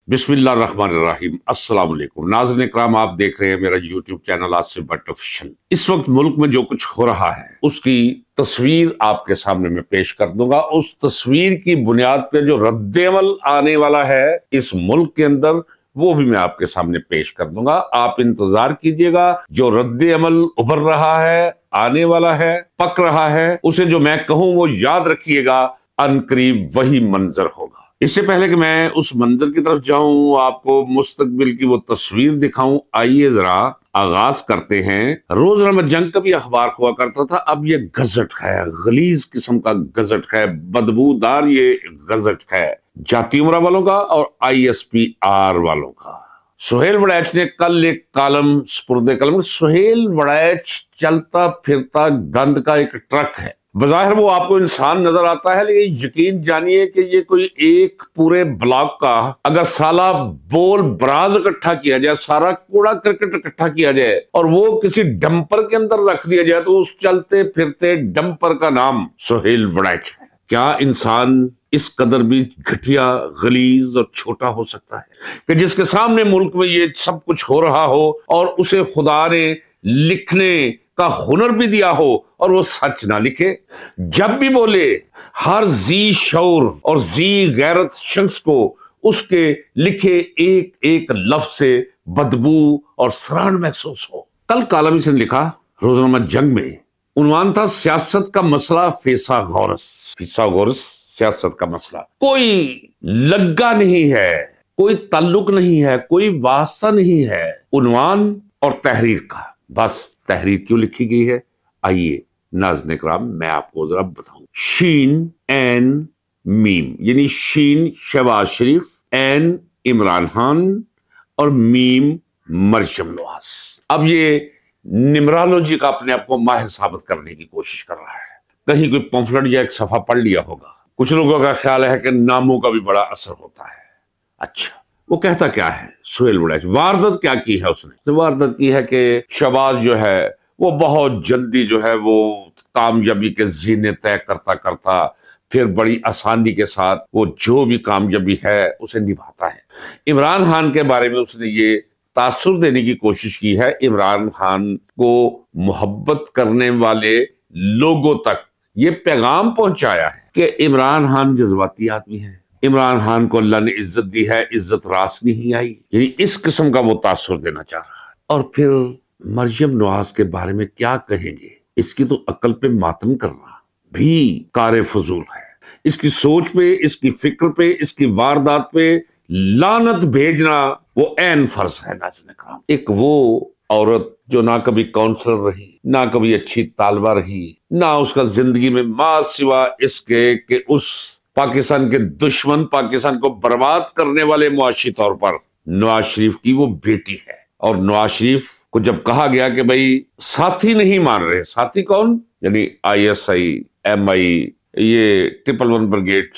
बिस्मिल्लाहिर्रहमानिर्रहीम। अस्सलाम वालेकुम नाज़रीन इकराम, आप देख रहे हैं मेरा YouTube channel Asif Bhatt official. इस वक्त मुल्क में जो कुछ हो रहा है उसकी तस्वीर आपके सामने मैं पेश कर दूंगा। उस तस्वीर की बुनियाद पे जो रद्द-ए-अमल आने वाला है इस मुल्क के अंदर वो भी मैं आपके सामने पेश कर दूंगा। आप इंतजार कीजिएगा। जो रद्द-ए-अमल उभर रहा है, आने वाला है, पक रहा है, उसे जो मैं कहूं वो याद रखिएगा, अनकरीब वही मंजर होगा। इससे पहले कि मैं उस मंजर की तरफ जाऊं, आपको मुस्तकबिल की वो तस्वीर दिखाऊं, आइए जरा आगाज करते हैं। रोजनामा जंग का भी अखबार हुआ करता था, अब ये गजट है, गलीज किस्म का गजट है, बदबूदार ये गजट है, जाती उमरा वालों का और ISPR वालों का। सुहेल वड़ैच ने कल एक कॉलम स्पुर्दे कलम। सुहेल वड़ैच चलता फिरता गंद का एक ट्रक है। बज़ाहिर वो आपको इंसान नजर आता है, लेकिन यकीन जानिए कि ये कोई एक पूरे ब्लॉक का अगर साला बोल ब्राज इकट्ठा किया जाए, सारा कूड़ा करकट इकट्ठा किया जाए और वो किसी डंपर के अंदर रख दिया जाए तो उस चलते फिरते डंपर का नाम सुहेल वड़ैच है। क्या इंसान इस कदर भी घटिया, गलीज और छोटा हो सकता है कि जिसके सामने मुल्क में ये सब कुछ हो रहा हो और उसे खुदा ने लिखने का हुनर भी दिया हो और वो सच ना लिखे? जब भी बोले हर जी शऊर और जी गैरत शख्स को उसके लिखे एक एक लफ्ज से बदबू और सराहना महसूस हो। कल कॉलम इसने लिखा रोजनामा जंग में, उन्वान था सियासत का मसला फीसा गौरस। सियासत का मसला कोई लग्गा नहीं है, कोई ताल्लुक नहीं है, कोई वास्ता नहीं है उन्वान और तहरीर का। बस तहरीर क्यों लिखी गई है, आइए नाज़रीन इकराम मैं आपको जरा बताऊं। शीन एन मीम, यानी शीन शहबाज शरीफ, एन इमरान खान और मीम मरियम नवाज। अब ये निमरालोजी का अपने आप को माहिर साबित करने की कोशिश कर रहा है। कहीं कोई पंफलेट या एक सफा पढ़ लिया होगा। कुछ लोगों का ख्याल है कि नामों का भी बड़ा असर होता है। अच्छा, वो कहता क्या है सुहेल वड़ैच? वारदात क्या की है उसने? तो वारदात की है कि शहबाज जो है वो बहुत जल्दी जो है वो कामयाबी के जीने तय करता करता फिर बड़ी आसानी के साथ वो जो भी कामयाबी है उसे निभाता है। इमरान खान के बारे में उसने ये तासुर देने की कोशिश की है, इमरान खान को मोहब्बत करने वाले लोगों तक ये पैगाम पहुंचाया है कि इमरान खान जज्बाती आदमी है, इमरान खान को अल्लाह ने इज्जत दी है, इज्जत रास नहीं आई, यानी इस किस्म का वो तासुर देना चाह रहा है। और फिर मरियम नवाज के बारे में क्या कहेंगे? इसकी तो अक्ल पे मातम करना भी कारे फजूल है। इसकी सोच पे, इसकी फिक्र पे, इसकी वारदात पे लानत भेजना वो ऐन फर्ज है। नाज़रीन इकराम, एक वो औरत जो ना कभी काउंसलर रही, ना कभी अच्छी तालबा रही, ना उसका जिंदगी में मां सिवा इसके कि उस पाकिस्तान के दुश्मन, पाकिस्तान को बर्बाद करने वाले मुआशी तौर पर नवाज शरीफ की वो बेटी है। और नवाज शरीफ को जब कहा गया कि भाई साथी नहीं मान रहे, साथी कौन? यानी ISI, MI, ये 111 ब्रिगेड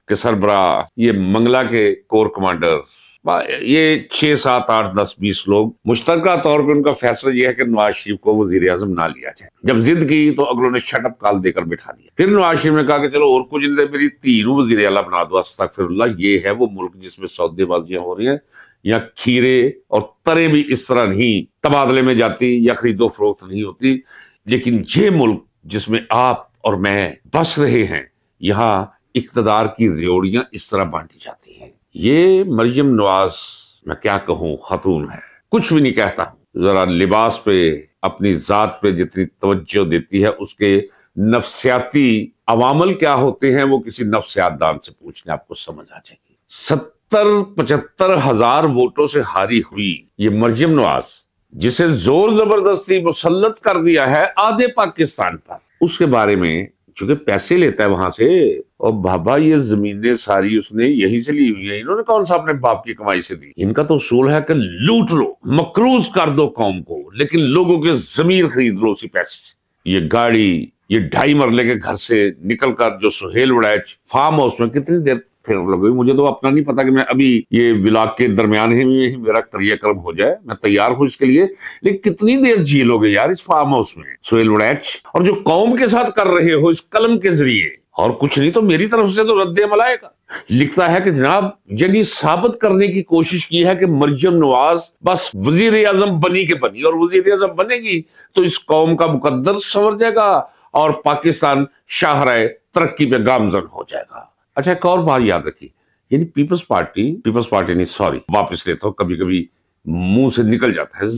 के सरबराह, ये मंगला के कोर कमांडर, ये 6, 7, 8, 10, 20 लोग मुश्तरका तौर पर उनका फैसला यह है कि नवाज शरीफ को वजीर आजम ना लिया जाए। जब जिद की तो अगलों ने शटअप कॉल देकर बिठा दिया। फिर नवाज शरीफ ने कहा कि चलो और कुछ नहीं, मेरी 3 वजीर आला बना दो। अस्तगफिरुल्लाह, ये है वो मुल्क जिसमें सौदेबाजियां हो रही हैं। यहाँ खीरे और तरे भी इस तरह नहीं तबादले में जाती या खरीदो फरोख्त नहीं होती। लेकिन ये मुल्क जिसमें आप और मैं बस रहे हैं, यहाँ इक्तदार की रेवड़ियां इस तरह बांटी जाती हैं। ये मरियम नवाज, मैं क्या कहूं, खतून है, कुछ भी नहीं कहता। जरा लिबास पे, अपनी जात पे जितनी तवज्जो देती है, उसके नफ्सियाती अवामल क्या होते हैं वो किसी नफ्सियातदान से पूछने आपको समझ आ जाएगी। 70-75 हजार वोटों से हारी हुई ये मरियम नवाज, जिसे जोर जबरदस्ती मुसल्लत कर दिया है आधे पाकिस्तान पर, उसके बारे में चूंकि पैसे लेता है वहां से, और बाबा ये जमीनें सारी उसने यहीं से ली हुई है। इन्होंने कौन सा अपने बाप की कमाई से दी? इनका तो उसूल है कि लूट लो, मकरूज कर दो कौम को, लेकिन लोगों के जमीर खरीद लो उसी पैसे से। ये गाड़ी, ये 2.5 मरले के घर से निकलकर जो सुहेल वड़ैच फार्म हाउस में कितनी देर फिर लगी, मुझे तो अपना नहीं पता कि मैं अभी ये विलाक के दरमियान ही में मेरा क्रियाक्रम हो जाए, मैं तैयार हूं इसके लिए, लेकिन कितनी देर जी लोगे यार इस फार्म हाउस में सुहेल वड़ैच? और जो कौम के साथ कर रहे हो इस कलम के जरिए, और कुछ नहीं तो मेरी तरफ से तो रद्द अमल आएगा। लिखता है कि जनाब यदि साबित करने की कोशिश की है कि मरियम नवाज बस वजीर आजम बनी के बनी, और वजीर आजम बनेगी तो इस कौम का मुकद्दर संवर जाएगा और पाकिस्तान शाहराह तरक्की पे गामजन हो जाएगा। अच्छा, एक और बात याद रखिए, यानी पीपल्स पार्टी नहीं, सॉरी वापस लेता हूं, कभी कभी मुंह से निकल जाता है,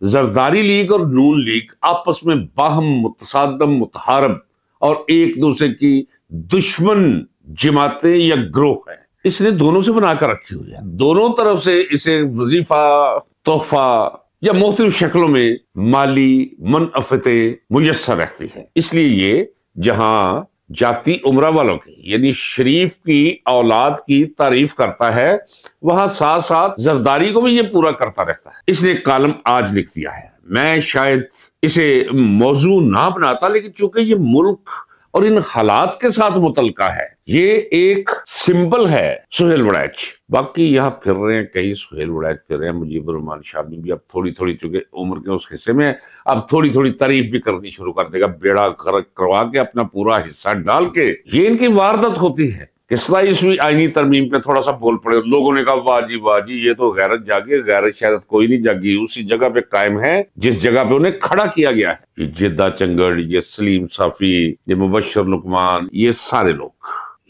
जरदारी लीग और नून लीग आपस में बाहम मुतसादम मुतहारब और एक दूसरे की दुश्मन जमातें या ग्रोह है। इसने दोनों से बनाकर रखी हुई है, दोनों तरफ से इसे वजीफा, तोहफा या मुख्तलिफ शक्लों में माली मुनाफते मुयस्सर रहती है। इसलिए ये जहां जाति उमरा वालों की यानी शरीफ की औलाद की तारीफ करता है, वहां साथ साथ जरदारी को भी ये पूरा करता रहता है। इसने कॉलम आज लिख दिया है। मैं शायद इसे मौजू ना बनाता, लेकिन चूंकि ये मुल्क और इन हालात के साथ मुतलका है, ये एक सिंबल है सुहेल वड़ैच। बाकी यहाँ फिर रहे हैं कई सुहेल वड़ैच फिर रहे हैं, मुजीबुर रहमान शामी भी अब थोड़ी थोड़ी, चूंकि उम्र के उस हिस्से में अब थोड़ी थोड़ी तारीफ भी करनी शुरू कर देगा, बेड़ा गर्क करवा के अपना पूरा हिस्सा डाल के। ये इनकी वारदात होती है कि 27वीं आईनी तरमीम पे थोड़ा सा बोल पड़े, लोगों ने कहा वाह जी ये तो गैरत जागी। गैरत शायद कोई नहीं जागी, उसी जगह पे कायम है जिस जगह पे उन्हें खड़ा किया गया है। ये जिद्दा चंगड़, ये सलीम साफी, ये मुबशर लुकमान, ये सारे लोग,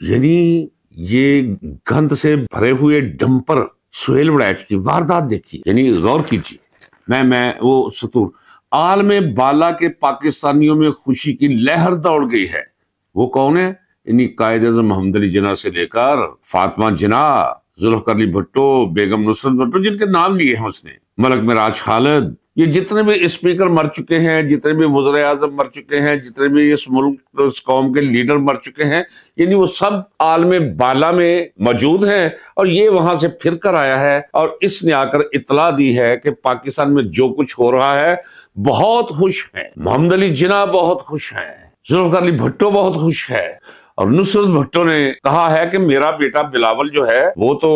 यानी ये गंद से भरे हुए डंपर सुहेल वड़ैच की वारदात देखी, यानी गौर कीजिए। मैं वो सतूर आल में बाला के पाकिस्तानियों में खुशी की लहर दौड़ गई है। वो कौन है? इन्हीं कायद आज़म मोहम्मद अली जिन्ना से लेकर फातिमा जिन्ना, जुल्फ़िकार अली भुट्टो, बेगम नुसरत भुट्टो, जिनके नाम लिए हैं उसने, मलक मिराज खालिद, ये जितने भी स्पीकर मर चुके हैं, जितने भी वज़ीर आज़म मर चुके हैं, जितने भी इस मुल्क इस कौम के लीडर मर चुके हैं, यानी वो सब आलम बाला में मौजूद हैं। और ये वहां से फिर कर आया है और इसने आकर इतला दी है कि पाकिस्तान में जो कुछ हो रहा है बहुत खुश है। मोहम्मद अली जिन्ना बहुत खुश है, जुल्फ़िकार अली भुट्टो बहुत खुश है, और नुसरत भुट्टो ने कहा है कि मेरा बेटा बिलावल जो है वो तो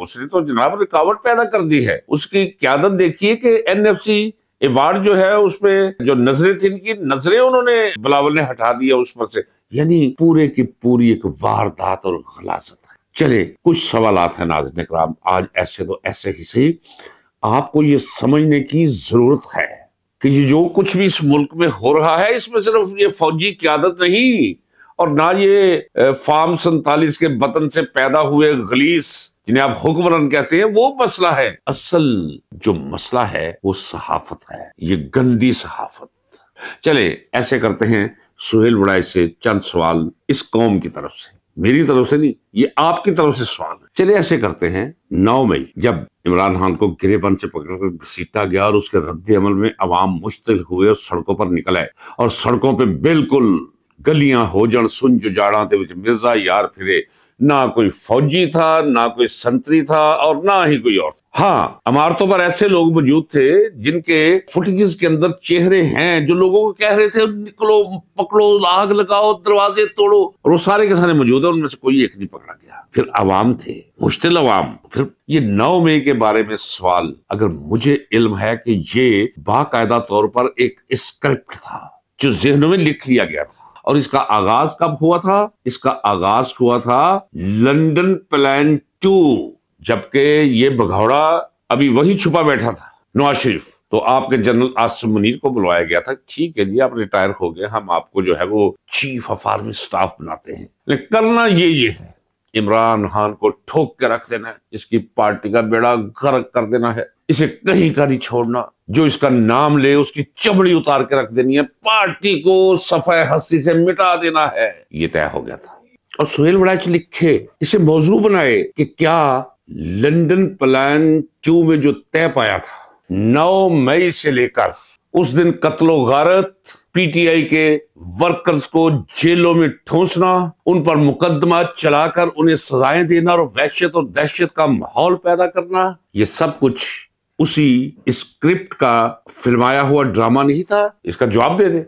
उसने तो जनाब रुकावट पैदा कर दी है। उसकी क़यादत देखिए कि एनएफसी अवार्ड जो है उसमें जो नजरें थी, इनकी नजरें उन्होंने बिलावल ने हटा दिया उस पर से। यानी पूरे की पूरी एक वारदात और गलाजत है। चले कुछ सवालात हैं नाज़रीन इकराम, आज ऐसे तो ऐसे ही सही आपको ये समझने की जरूरत है कि ये जो कुछ भी इस मुल्क में हो रहा है, इसमें सिर्फ ये फौजी क़यादत नहीं और ना ये फार्म 47 के बतन से पैदा हुए गलीस जिन्हें आप हुक्मरान कहते हैं वो मसला है। असल जो मसला है वो सहाफत है, ये गंदी सहाफत। चले ऐसे करते हैं, सुहेल वड़ैच से चंद सवाल इस कौम की तरफ से, मेरी तरफ से नहीं, ये आपकी तरफ से सवाल है। चलिए ऐसे करते हैं, 9 मई जब इमरान खान को गिरेबंद से पकड़कर घसीटा गया और उसके रद्द अमल में अवाम मुश्तिल हुए और सड़कों पर निकल आए, और सड़कों पे बिल्कुल गलियां हो जन सुन जुजाड़ा दे विच मिर्जा यार फिरे, ना कोई फौजी था, ना कोई संतरी था और ना ही कोई और। हाँ, इमारतों पर ऐसे लोग मौजूद थे जिनके फुटेजेस के अंदर चेहरे हैं, जो लोगों को कह रहे थे निकलो, पकड़ो, आग लगाओ, दरवाजे तोड़ो, और वो सारे के सारे मौजूद है, उनमें से कोई एक नहीं पकड़ा गया। फिर अवाम थे, मुश्तिल अवाम। फिर ये 9 मई के बारे में सवाल, अगर मुझे इल्म है कि ये बाकायदा तौर पर एक स्क्रिप्ट था जो जहनों में लिख लिया गया था। और इसका आगाज कब हुआ था? इसका आगाज हुआ था लंदन प्लान 2, जबकि ये भगौड़ा अभी वही छुपा बैठा था, नवाज शरीफ। तो आपके जनरल आसिफ मुनीर को बुलवाया गया था, ठीक है जी आप रिटायर हो गए, हम आपको जो है वो चीफ ऑफ आर्मी स्टाफ बनाते हैं, लेकिन करना ये है, इमरान खान को ठोक के रख देना है, इसकी पार्टी का बेड़ा गर्क कर देना है, इसे कहीं का नहीं छोड़ना, जो इसका नाम ले उसकी चमड़ी उतार के रख देनी है, पार्टी को सफाए हस्ती से मिटा देना है। ये तय हो गया था। और सुहेल वड़ैच लिखे, इसे मौजू बनाए कि क्या लंदन प्लान 2 में जो तय पाया था, 9 मई से लेकर उस दिन कत्लो गारत, पीटीआई के वर्कर्स को जेलों में ठूंसना, उन पर मुकदमा चलाकर उन्हें सजाएं देना और वहशत और दहशत का माहौल पैदा करना, ये सब कुछ उसी स्क्रिप्ट का फिल्माया हुआ ड्रामा नहीं था? इसका जवाब दे दे।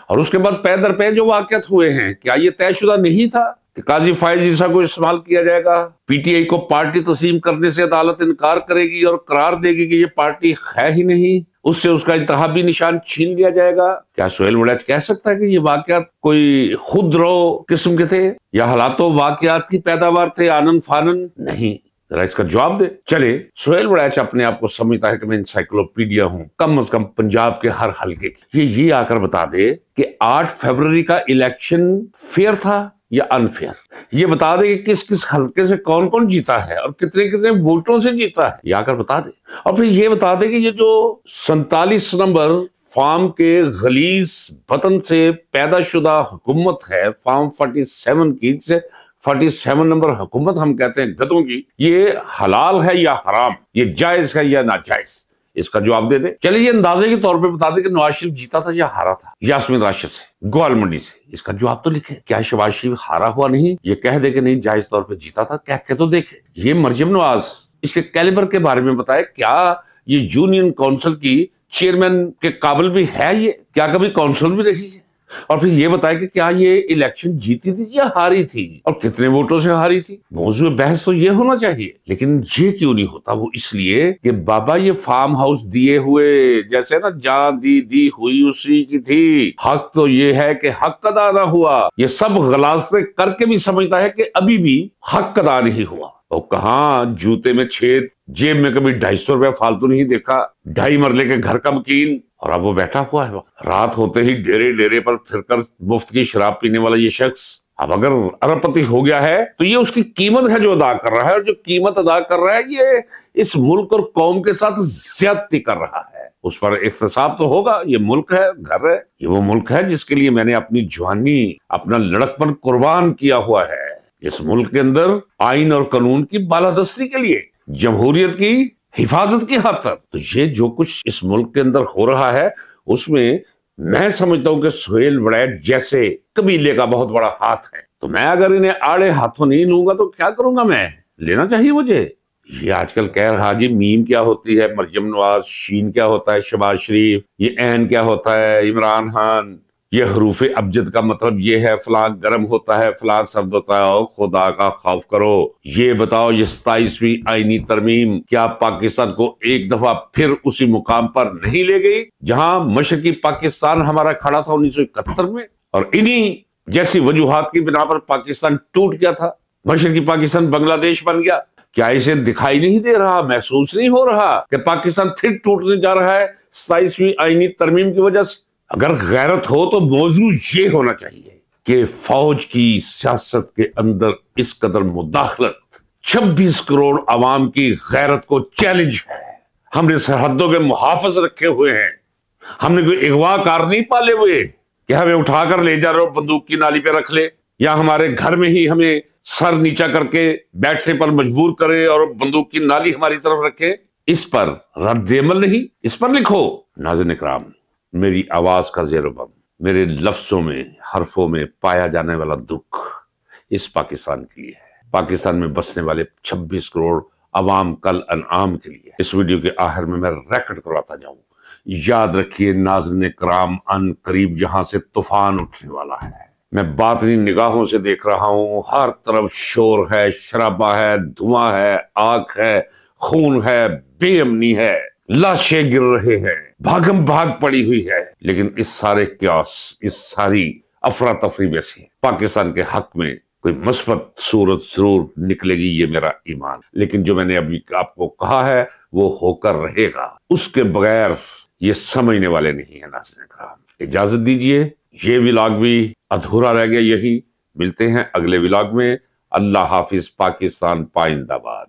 और उसके बाद पै दर पै जो वाकयात हुए हैं, क्या ये तयशुदा नहीं था कि काजी फाइज ईसा को इस्तेमाल किया जाएगा, पीटीआई को पार्टी तस्लीम करने से अदालत इनकार करेगी और करार देगी कि ये पार्टी है ही नहीं, उससे उसका इंतखाबी निशान छीन लिया जाएगा? क्या सुहेल वड़ैच कह सकता है कि ये वाकयात कोई खुदरो किस्म के थे या हालातों वाकयात की पैदावार थे, आनन फानन? नहीं, जरा इसका जवाब दे। चले, सुहेल वड़ैच अपने आप को समझता है कि मैं इंसाइक्लोपीडिया हूं, कम से कम पंजाब के हर हलके की। ये आकर बता दे कि 8 फरवरी का इलेक्शन फेयर था या अनफेयर। ये बता दे कि किस किस हलके से कौन कौन जीता है और कितने कितने वोटों से जीता है, ये आकर बता दे। और फिर ये बता दे कि ये जो 47 नंबर फार्म के गलीज वतन से पैदाशुदा हुकूमत है, फार्म 47 की, जिसे 47 नंबर हुकूमत हम कहते हैं गधों की, ये हलाल है या हराम, ये जायज है या नाजायज, इसका जवाब दे दे। चलिए, ये अंदाजे के तौर पे बता दे कि नवाज शरीफ जीता था या हारा था। यास्मीन राशिद से, ग्वाल मंडी से, इसका जवाब तो लिखे। क्या शहबाज शरीफ हारा हुआ नहीं? ये कह दे कि नहीं, जायज तौर पे जीता था, कह के तो देखे। ये मरियम नवाज, इसके कैलिबर के बारे में बताए। क्या ये यूनियन काउंसिल की चेयरमैन के काबिल भी है? ये क्या कभी काउंसिल भी रही है? और फिर ये बताए कि क्या ये इलेक्शन जीती थी या हारी थी और कितने वोटों से हारी थी। मौजूद बहस तो ये होना चाहिए, लेकिन ये क्यों नहीं होता? वो इसलिए कि बाबा ये फार्म हाउस दिए हुए, जैसे ना जान दी हुई उसी की थी। हक तो ये है कि हक अदा ना हुआ। ये सब गलासे करके भी समझता है कि अभी भी हक अदा नहीं हुआ। और कहाँ जूते में छेद, जेब में कभी 250 रुपया फालतू नहीं देखा, 2.5 मरले के घर का मकीन, और अब वो बैठा हुआ है। रात होते ही डेरे डेरे पर फिरकर मुफ्त की शराब पीने वाला ये शख्स अब अगर अरबपति हो गया है तो ये उसकी कीमत है जो अदा कर रहा है, और जो कीमत अदा कर रहा है ये इस मुल्क और कौम के साथ ज्यादती कर रहा है। उस पर इख्तिसाब तो होगा। ये मुल्क है, घर है, ये वो मुल्क है जिसके लिए मैंने अपनी जवानी, अपना लड़कपन कुर्बान किया हुआ है। इस मुल्क के अंदर आइन और कानून की बालादस्ती के लिए, जमहूरियत की हिफाजत की खातिर। तो ये जो कुछ इस मुल्क के अंदर हो रहा है उसमें मैं समझता हूं कि सुहेल वड़ैच जैसे कबीले का बहुत बड़ा हाथ है। तो मैं अगर इन्हें आड़े हाथों नहीं लूंगा तो क्या करूंगा? मैं लेना चाहिए मुझे। ये आजकल कह रहा जी मीम क्या होती है, मरियम नवाज, शीन क्या होता है शहबाज शरीफ, ये ऐन क्या होता है इमरान खान, ये हरूफे अबजद का मतलब ये है, फलां गर्म होता है, फलां सर्द होता है। और खुदा का खौफ करो, ये बताओ ये 27वीं आईनी तरमीम क्या पाकिस्तान को एक दफा फिर उसी मुकाम पर नहीं ले गई जहां मशरकी पाकिस्तान हमारा खड़ा था 1971 में? और इन्हीं जैसी वजूहात की बिना पर पाकिस्तान टूट गया था, मशरकी पाकिस्तान बांग्लादेश बन गया। क्या इसे दिखाई नहीं दे रहा, महसूस नहीं हो रहा कि पाकिस्तान फिर टूटने जा रहा है 27वीं आईनी तरमीम की वजह से? अगर गैरत हो तो मौजू ये होना चाहिए कि फौज की सियासत के अंदर इस कदर मुदाखलत 26 करोड़ आवाम की गैरत को चैलेंज है। हमने सरहदों के मुहाफिज रखे हुए हैं, हमने कोई अगवाकार नहीं पाले हुए कि हमें उठाकर ले जा रहे हो बंदूक की नाली पे रख ले, या हमारे घर में ही हमें सर नीचा करके बैठने पर मजबूर करे और बंदूक की नाली हमारी तरफ रखे। इस पर रद्द-ए-अमल नहीं, इस पर लिखो। नाज़रीन इकराम, मेरी आवाज का ज़ेर-ओ-बम, मेरे लफ्जों में, हरफों में पाया जाने वाला दुख इस पाकिस्तान के लिए है, पाकिस्तान में बसने वाले 26 करोड़ अवाम कल अनआम के लिए। इस वीडियो के आखिर में मैं रैकेट करवाता जाऊं, याद रखिए नाज़रीन इकराम, अन करीब जहां से तूफान उठने वाला है। मैं बातनी निगाहों से देख रहा हूं, हर तरफ शोर है, शराबा है, धुआं है, आग है, खून है, बेअमनी है, लाशें गिर रहे हैं, भागम भाग पड़ी हुई है। लेकिन इस सारे क्यास, इस सारी अफरा तफरी में से पाकिस्तान के हक में कोई मुस्बत सूरत जरूर निकलेगी, ये मेरा ईमान। लेकिन जो मैंने अभी आपको कहा है वो होकर रहेगा, उसके बगैर ये समझने वाले नहीं है। नाज़रीन इकराम, इजाजत दीजिए, ये व्लॉग भी अधूरा रह गया। यही मिलते हैं अगले व्लॉग में। अल्लाह हाफिज, पाकिस्तान पाइंदाबाद।